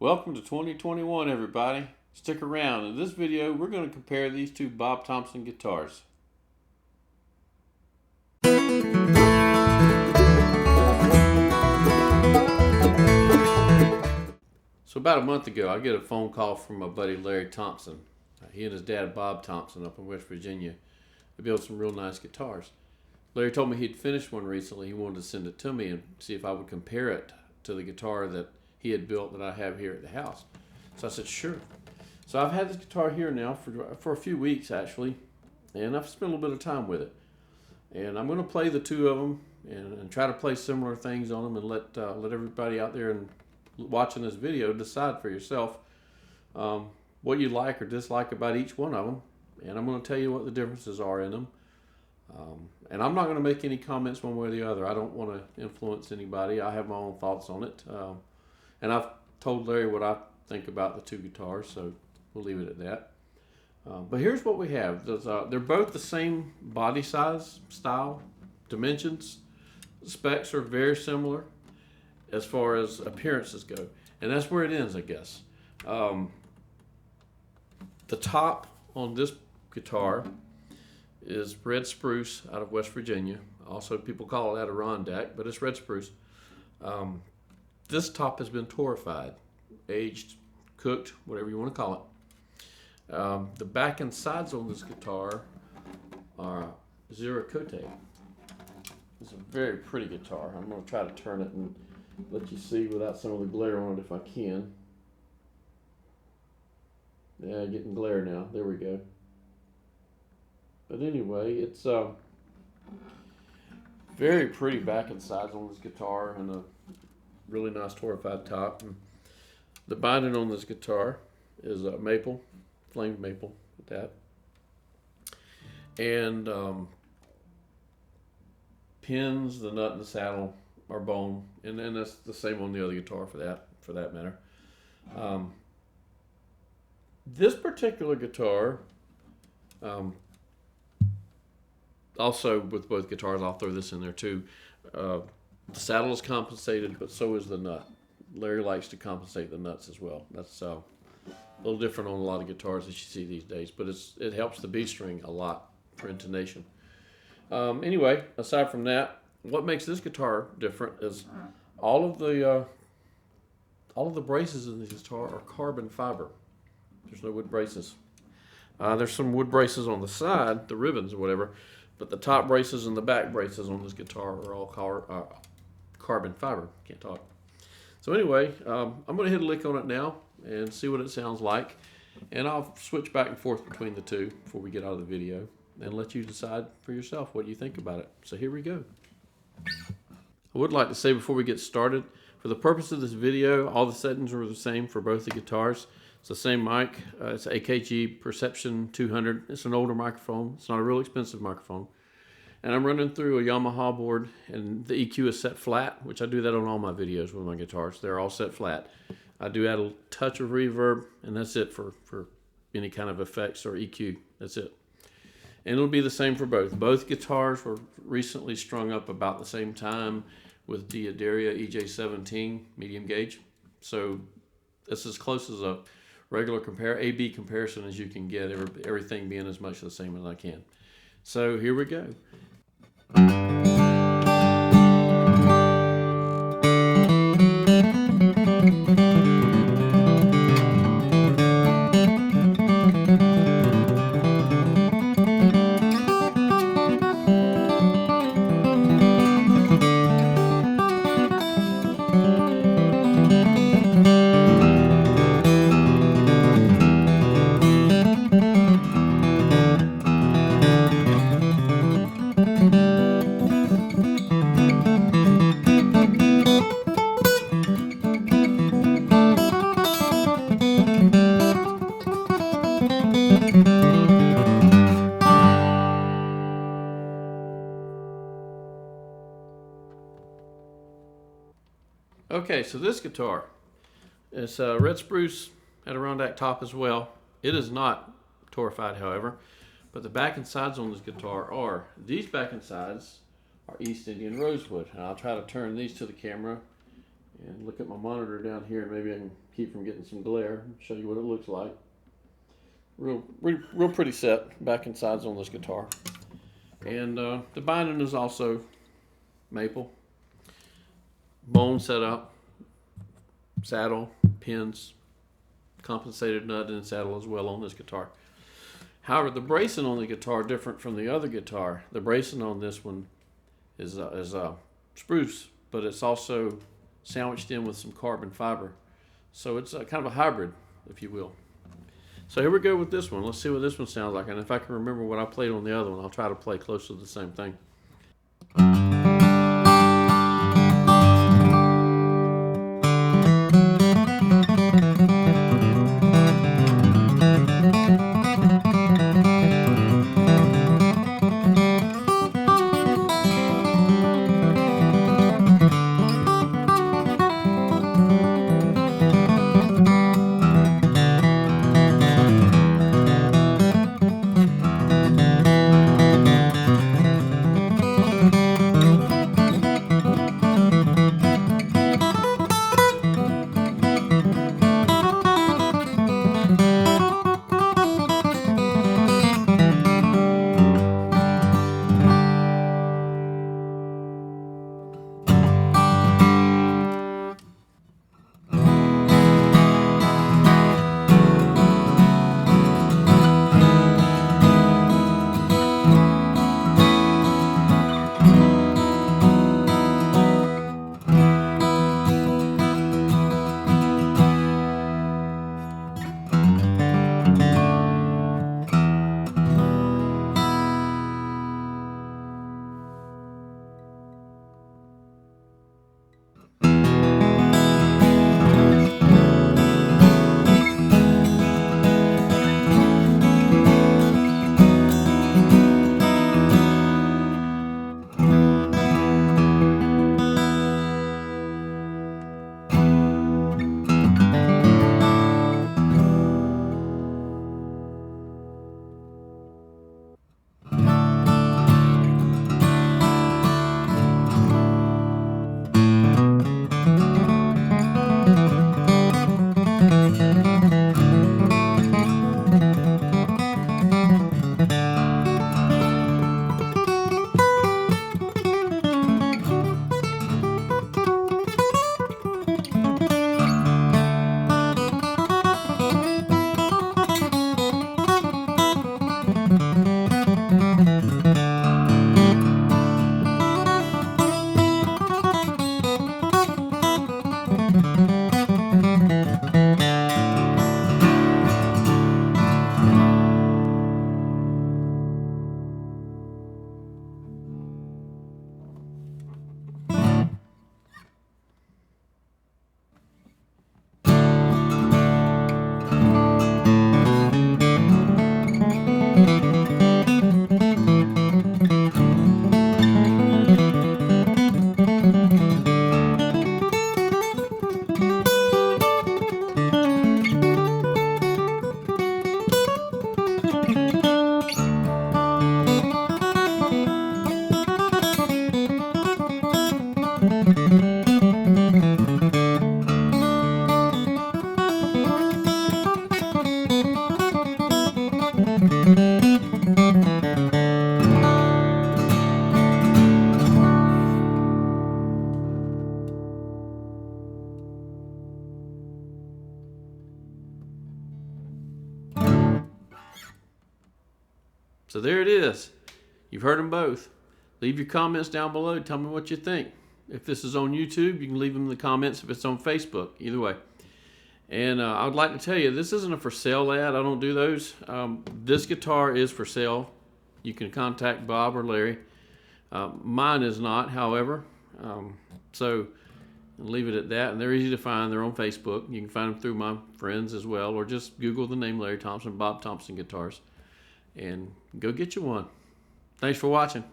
Welcome to 2021, everybody. Stick around. In this video, we're going to compare these two Bob Thompson guitars. So about a month ago, I get a phone call from my buddy Larry Thompson. He and his dad Bob Thompson up in West Virginia. They build some real nice guitars. Larry told me he'd finished one recently. He wanted to send it to me and see if I would compare it to the guitar that he had built that I have here at the house. So I said, sure. So I've had this guitar here now for a few weeks actually, and I've spent a little bit of time with it. And I'm going to play the two of them and try to play similar things on them and let everybody out there and watching this video decide for yourself what you like or dislike about each one of them. And I'm going to tell you what the differences are in them. And I'm not going to make any comments one way or the other. I don't want to influence anybody. I have my own thoughts on it. And I've told Larry what I think about the two guitars, so we'll leave it at that. But here's what we have. They're both the same body size, style, dimensions. The specs are very similar as far as appearances go. And that's where it ends, I guess. The top on this guitar is red spruce out of West Virginia. Also, people call it Adirondack, but it's red spruce. This top has been torrefied, aged, cooked, whatever you want to call it. The back and sides on this guitar are Zero Cote. It's a very pretty guitar. I'm going to try to turn it and let you see without some of the glare on it if I can. Yeah, getting glare now. There we go. But anyway, it's very pretty back and sides on this guitar and a really nice torrefied top. And the binding on this guitar is maple, flamed maple with that. And pins, the nut and the saddle are bone, and then that's the same on the other guitar for that matter. This particular guitar, also with both guitars, I'll throw this in there too. The saddle is compensated, but so is the nut. Larry likes to compensate the nuts as well. That's a little different on a lot of guitars that you see these days, but it helps the B string a lot for intonation. Anyway, aside from that, what makes this guitar different is all of the braces in this guitar are carbon fiber. There's no wood braces. There's some wood braces on the side, the ribbons or whatever, but the top braces and the back braces on this guitar are all carbon fiber. Can't talk. So anyway, I'm going to hit a lick on it now and see what it sounds like. And I'll switch back and forth between the two before we get out of the video and let you decide for yourself what you think about it. So here we go. I would like to say before we get started, for the purpose of this video, all the settings are the same for both the guitars. It's the same mic. It's AKG Perception 200. It's an older microphone. It's not a real expensive microphone. And I'm running through a Yamaha board, and the EQ is set flat, which I do that on all my videos with my guitars. They're all set flat. I do add a touch of reverb, and that's it for any kind of effects or EQ. That's it. And it'll be the same for both. Both guitars were recently strung up about the same time with D'Addaria EJ17 medium gauge. So it's as close as a regular A/B comparison as you can get, everything being as much the same as I can. So here we go. Okay, so this guitar, it's red spruce Adirondack top as well. It is not torrefied, however, but the back and sides on this guitar are. These back and sides are East Indian rosewood, and I'll try to turn these to the camera and look at my monitor down here, and maybe I can keep from getting some glare. Show you what it looks like. Real pretty set, back and sides on this guitar. And the binding is also maple. Bone setup, saddle, pins, compensated nut and saddle as well on this guitar. However, the bracing on the guitar different from the other guitar. The bracing on this one is spruce, but it's also sandwiched in with some carbon fiber. So it's kind of a hybrid, if you will. So here we go with this one. Let's see what this one sounds like. And if I can remember what I played on the other one, I'll try to play close to the same thing. So there it is. You've heard them both. Leave your comments down below. Tell me what you think. If this is on YouTube, you can leave them in the comments. If it's on Facebook, either way. And I would like to tell you, this isn't a for sale ad. I don't do those. This guitar is for sale. You can contact Bob or Larry. Mine is not, however. So I'll leave it at that. And they're easy to find. They're on Facebook. You can find them through my friends as well. Or just Google the name Larry Thompson, Bob Thompson Guitars. And go get you one. Thanks for watching.